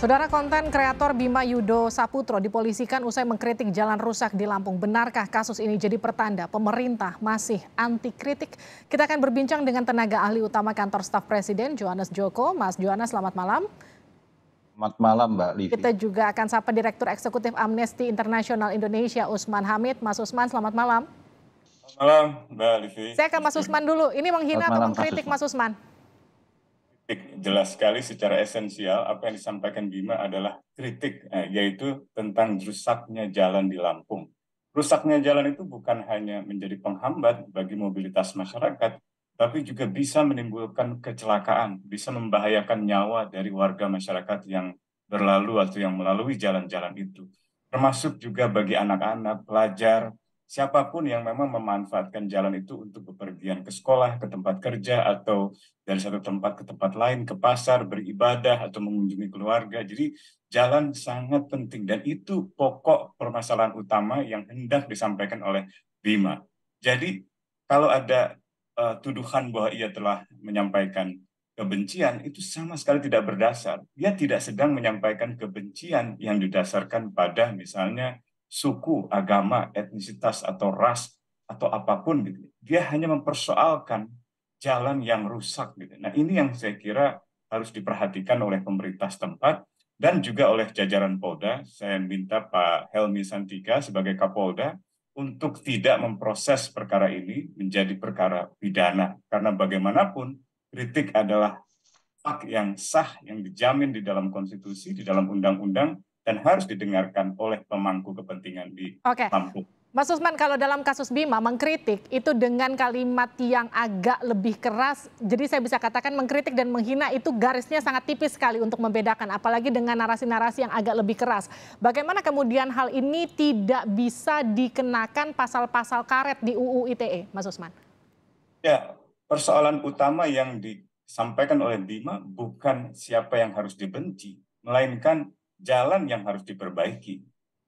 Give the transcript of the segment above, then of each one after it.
Saudara, konten kreator Bima Yudo Saputro dipolisikan usai mengkritik jalan rusak di Lampung. Benarkah kasus ini jadi pertanda pemerintah masih anti kritik? Kita akan berbincang dengan tenaga ahli utama kantor staf Presiden, Johannes Joko. Mas Johannes, selamat malam. Selamat malam, Mbak Livi. Kita juga akan sapa Direktur Eksekutif Amnesty International Indonesia, Usman Hamid. Mas Usman, selamat malam. Selamat malam, Mbak Livi. Saya ke Mas Usman dulu. Ini menghina atau mengkritik, Mas Usman? Jelas sekali secara esensial apa yang disampaikan Bima adalah kritik, yaitu tentang rusaknya jalan di Lampung. Rusaknya jalan itu bukan hanya menjadi penghambat bagi mobilitas masyarakat, tapi juga bisa menimbulkan kecelakaan, bisa membahayakan nyawa dari warga masyarakat yang berlalu atau yang melalui jalan-jalan itu. Termasuk juga bagi anak-anak, pelajar, siapapun yang memang memanfaatkan jalan itu untuk bepergian ke sekolah, ke tempat kerja, atau dari satu tempat ke tempat lain, ke pasar, beribadah, atau mengunjungi keluarga. Jadi jalan sangat penting dan itu pokok permasalahan utama yang hendak disampaikan oleh Bima. Jadi kalau ada tuduhan bahwa ia telah menyampaikan kebencian, itu sama sekali tidak berdasar. Dia tidak sedang menyampaikan kebencian yang didasarkan pada misalnya suku, agama, etnisitas, atau ras, atau apapun gitu. Dia hanya mempersoalkan jalan yang rusak gitu. Nah, ini yang saya kira harus diperhatikan oleh pemerintah setempat dan juga oleh jajaran Polda. Saya minta Pak Helmi Santika sebagai Kapolda untuk tidak memproses perkara ini menjadi perkara pidana. Karena bagaimanapun kritik adalah hak yang sah yang dijamin di dalam konstitusi, di dalam undang-undang, dan harus didengarkan oleh pemangku kepentingan di Lampung. Mas Usman, kalau dalam kasus Bima mengkritik itu dengan kalimat yang agak lebih keras, jadi saya bisa katakan mengkritik dan menghina itu garisnya sangat tipis sekali untuk membedakan, apalagi dengan narasi-narasi yang agak lebih keras. Bagaimana kemudian hal ini tidak bisa dikenakan pasal-pasal karet di UU ITE, Mas Usman? Ya, persoalan utama yang disampaikan oleh Bima bukan siapa yang harus dibenci, melainkan jalan yang harus diperbaiki.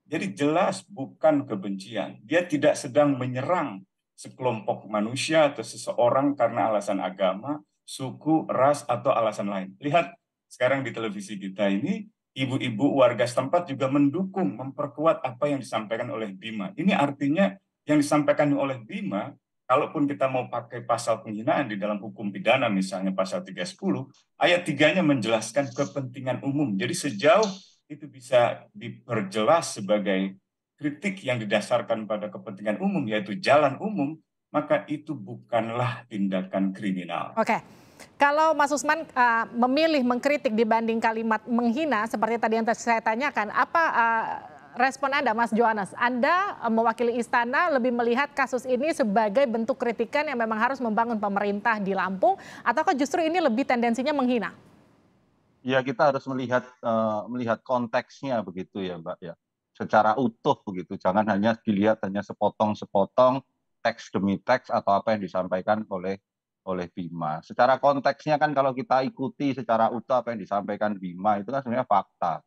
Jadi jelas bukan kebencian. Dia tidak sedang menyerang sekelompok manusia atau seseorang karena alasan agama, suku, ras, atau alasan lain. Lihat sekarang di televisi kita ini, ibu-ibu warga setempat juga mendukung, memperkuat apa yang disampaikan oleh Bima. Ini artinya yang disampaikan oleh Bima, kalaupun kita mau pakai pasal penghinaan di dalam hukum pidana, misalnya pasal 310, ayat 3-nya menjelaskan kepentingan umum. Jadi sejauh itu bisa diperjelas sebagai kritik yang didasarkan pada kepentingan umum, yaitu jalan umum, maka itu bukanlah tindakan kriminal. Oke. Kalau Mas Usman memilih mengkritik dibanding kalimat menghina, seperti tadi yang saya tanyakan, apa respon Anda, Mas Johannes? Anda mewakili istana lebih melihat kasus ini sebagai bentuk kritikan yang memang harus membangun pemerintah di Lampung, ataukah justru ini lebih tendensinya menghina? Ya, kita harus melihat konteksnya begitu ya, Mbak ya. Secara utuh begitu. Jangan hanya dilihat hanya sepotong-sepotong teks demi teks atau apa yang disampaikan oleh Bima. Secara konteksnya kan kalau kita ikuti secara utuh apa yang disampaikan Bima itu kan sebenarnya fakta.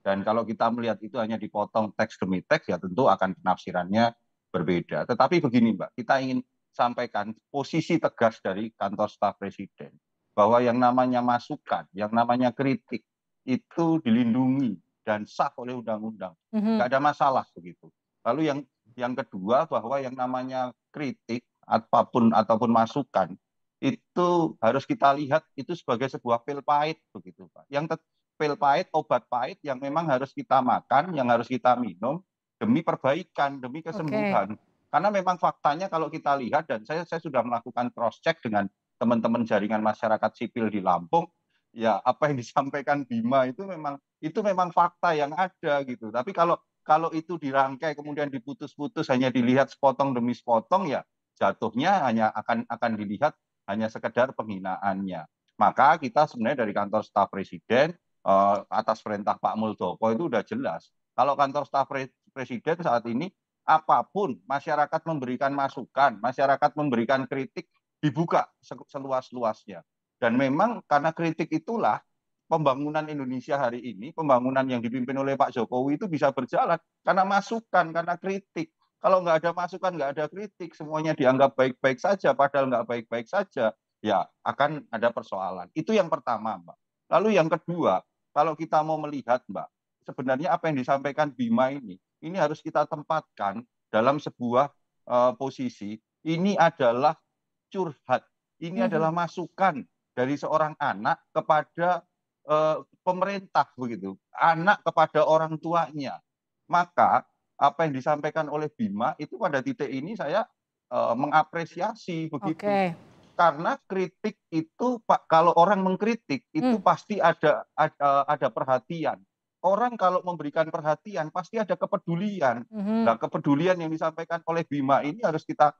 Dan kalau kita melihat itu hanya dipotong teks demi teks ya tentu akan penafsirannya berbeda. Tetapi begini, Mbak, kita ingin sampaikan posisi tegas dari kantor staf Presiden bahwa yang namanya masukan, yang namanya kritik itu dilindungi dan sah oleh undang-undang. Nggak ada masalah begitu. Lalu yang kedua bahwa yang namanya kritik apapun ataupun masukan itu harus kita lihat itu sebagai sebuah pil pahit begitu, Pak. Pil pahit, obat pahit yang memang harus kita makan, yang harus kita minum demi perbaikan, demi kesembuhan. Karena memang faktanya kalau kita lihat dan saya sudah melakukan cross check dengan teman-teman jaringan masyarakat sipil di Lampung, ya apa yang disampaikan Bima itu memang fakta yang ada gitu. Tapi kalau itu dirangkai kemudian diputus-putus hanya dilihat sepotong demi sepotong ya jatuhnya hanya akan dilihat hanya sekedar penghinaannya. Maka kita sebenarnya dari kantor staf Presiden atas perintah Pak Muldoko itu udah jelas. Kalau kantor staf Presiden saat ini apapun masyarakat memberikan masukan, masyarakat memberikan kritik dibuka seluas-luasnya. Dan memang karena kritik itulah pembangunan Indonesia hari ini, pembangunan yang dipimpin oleh Pak Jokowi itu bisa berjalan karena masukan, karena kritik. Kalau nggak ada masukan, nggak ada kritik, semuanya dianggap baik-baik saja, padahal nggak baik-baik saja, ya akan ada persoalan. Itu yang pertama, Mbak. Lalu yang kedua, kalau kita mau melihat, Mbak, sebenarnya apa yang disampaikan Bima ini harus kita tempatkan dalam sebuah posisi. Ini adalah curhat, ini adalah masukan dari seorang anak kepada pemerintah begitu, anak kepada orang tuanya. Maka apa yang disampaikan oleh Bima itu pada titik ini saya mengapresiasi begitu. Oke. Karena kritik itu, Pak, kalau orang mengkritik itu pasti ada perhatian. Orang kalau memberikan perhatian pasti ada kepedulian. Nah, kepedulian yang disampaikan oleh Bima ini harus kita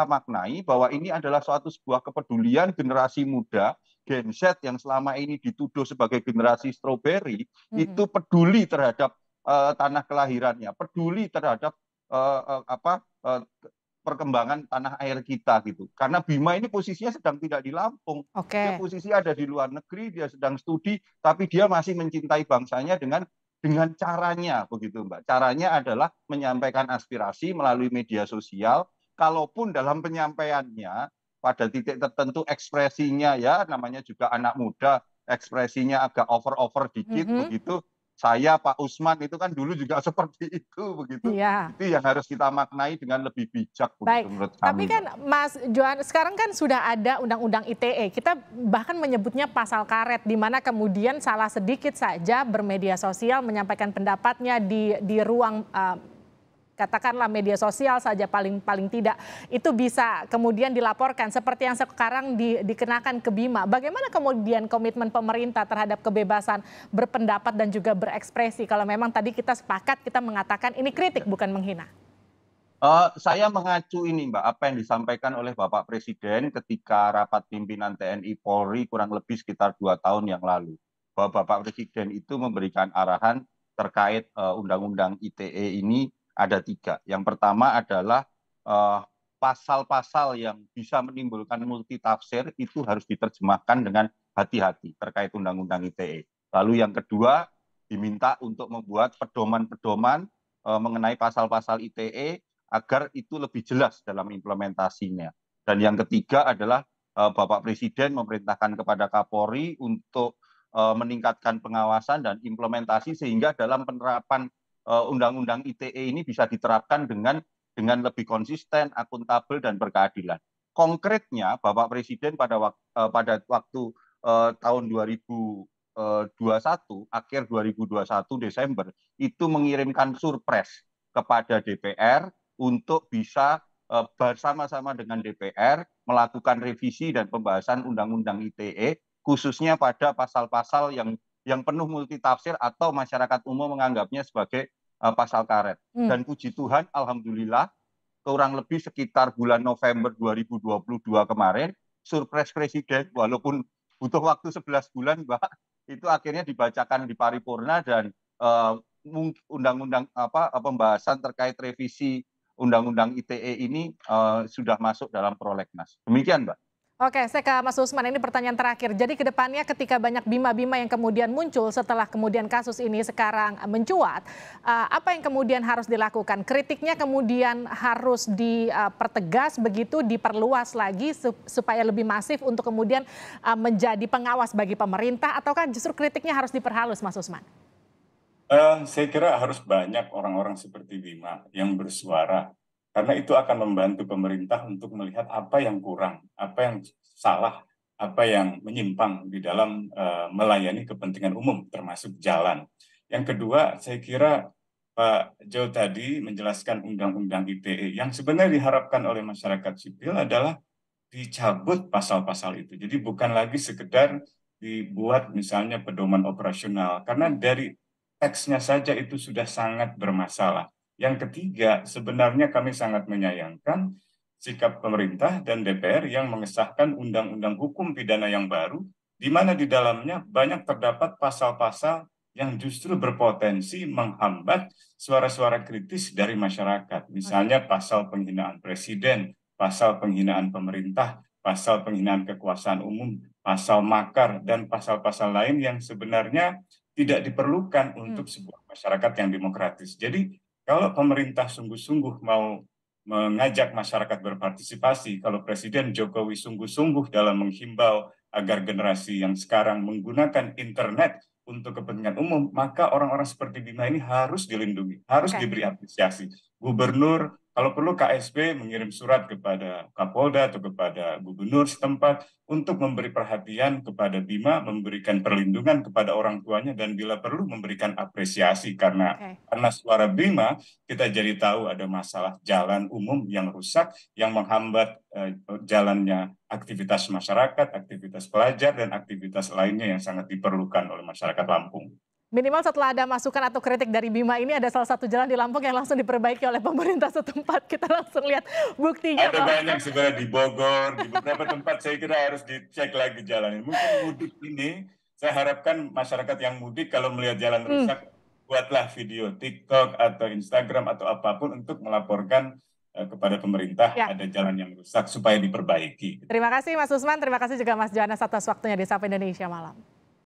maknai bahwa ini adalah sebuah kepedulian generasi muda, Gen Z yang selama ini dituduh sebagai generasi stroberi, itu peduli terhadap tanah kelahirannya, peduli terhadap perkembangan tanah air kita gitu. Karena Bima ini posisinya sedang tidak di Lampung. Dia posisi ada di luar negeri, dia sedang studi, tapi dia masih mencintai bangsanya dengan caranya begitu, Mbak. Caranya adalah menyampaikan aspirasi melalui media sosial. Kalaupun dalam penyampaiannya pada titik tertentu ekspresinya ya namanya juga anak muda, ekspresinya agak over dikit begitu. Saya Pak Usman itu kan dulu juga seperti itu begitu. Iya. Itu yang harus kita maknai dengan lebih bijak begitu menurut kami. Tapi kan Mas Johan sekarang kan sudah ada undang-undang ITE. Kita bahkan menyebutnya pasal karet di mana kemudian salah sedikit saja bermedia sosial menyampaikan pendapatnya di ruang katakanlah media sosial saja paling tidak itu bisa kemudian dilaporkan seperti yang sekarang dikenakan ke Bima. Bagaimana kemudian komitmen pemerintah terhadap kebebasan berpendapat dan juga berekspresi kalau memang tadi kita sepakat kita mengatakan ini kritik bukan menghina? Saya mengacu ini, Mbak, apa yang disampaikan oleh Bapak Presiden ketika rapat pimpinan TNI Polri kurang lebih sekitar 2 tahun yang lalu. Bahwa Bapak Presiden itu memberikan arahan terkait undang-undang ITE ini ada 3. Yang pertama adalah pasal-pasal yang bisa menimbulkan multitafsir itu harus diterjemahkan dengan hati-hati terkait undang-undang ITE. Lalu yang kedua diminta untuk membuat pedoman-pedoman mengenai pasal-pasal ITE agar itu lebih jelas dalam implementasinya. Dan yang ketiga adalah Bapak Presiden memerintahkan kepada Kapolri untuk meningkatkan pengawasan dan implementasi sehingga dalam penerapan undang-undang ITE ini bisa diterapkan dengan lebih konsisten, akuntabel dan berkeadilan. Konkretnya Bapak Presiden pada waktu tahun 2021 akhir 2021 Desember itu mengirimkan surpres kepada DPR untuk bisa bersama-sama dengan DPR melakukan revisi dan pembahasan undang-undang ITE khususnya pada pasal-pasal yang penuh multitafsir atau masyarakat umum menganggapnya sebagai pasal karet. Dan puji Tuhan, alhamdulillah, kurang lebih sekitar bulan November 2022 kemarin, surpres Presiden, walaupun butuh waktu 11 bulan, Mbak, itu akhirnya dibacakan di paripurna dan undang-undang pembahasan terkait revisi undang-undang ITE ini sudah masuk dalam prolegnas. Demikian, Mbak. Oke, saya ke Mas Usman, ini pertanyaan terakhir. Jadi ke depannya ketika banyak bima-bima yang kemudian muncul setelah kemudian kasus ini sekarang mencuat, apa yang kemudian harus dilakukan? Kritiknya kemudian harus dipertegas begitu, diperluas lagi supaya lebih masif untuk kemudian menjadi pengawas bagi pemerintah, ataukah justru kritiknya harus diperhalus, Mas Usman? Saya kira harus banyak orang-orang seperti Bima yang bersuara. Karena itu akan membantu pemerintah untuk melihat apa yang kurang, apa yang salah, apa yang menyimpang di dalam melayani kepentingan umum, termasuk jalan. Yang kedua, saya kira Pak Jo tadi menjelaskan undang-undang ITE. Yang sebenarnya diharapkan oleh masyarakat sipil adalah dicabut pasal-pasal itu. Jadi bukan lagi sekedar dibuat misalnya pedoman operasional. Karena dari teksnya saja itu sudah sangat bermasalah. Yang ketiga, sebenarnya kami sangat menyayangkan sikap pemerintah dan DPR yang mengesahkan undang-undang hukum pidana yang baru, di mana di dalamnya banyak terdapat pasal-pasal yang justru berpotensi menghambat suara-suara kritis dari masyarakat. Misalnya pasal penghinaan presiden, pasal penghinaan pemerintah, pasal penghinaan kekuasaan umum, pasal makar, dan pasal-pasal lain yang sebenarnya tidak diperlukan untuk sebuah masyarakat yang demokratis. Jadi kalau pemerintah sungguh-sungguh mau mengajak masyarakat berpartisipasi, kalau Presiden Jokowi sungguh-sungguh dalam menghimbau agar generasi yang sekarang menggunakan internet untuk kepentingan umum, maka orang-orang seperti Bima ini harus dilindungi, harus Oke. diberi apresiasi. Gubernur, kalau perlu KSP mengirim surat kepada Kapolda atau kepada gubernur setempat untuk memberi perhatian kepada Bima, memberikan perlindungan kepada orang tuanya, dan bila perlu memberikan apresiasi karena suara Bima kita jadi tahu ada masalah jalan umum yang rusak, yang menghambat jalannya aktivitas masyarakat, aktivitas pelajar, dan aktivitas lainnya yang sangat diperlukan oleh masyarakat Lampung. Minimal setelah ada masukan atau kritik dari Bima ini ada salah satu jalan di Lampung yang langsung diperbaiki oleh pemerintah setempat. Kita langsung lihat buktinya. Ada banyak sebenarnya di Bogor, di beberapa tempat saya kira harus dicek lagi jalannya. Mungkin mudik ini, saya harapkan masyarakat yang mudik kalau melihat jalan rusak, buatlah video TikTok atau Instagram atau apapun untuk melaporkan kepada pemerintah ada jalan yang rusak supaya diperbaiki. Terima kasih Mas Usman, terima kasih juga Mas Johannes atas waktunya di Sapa Indonesia Malam.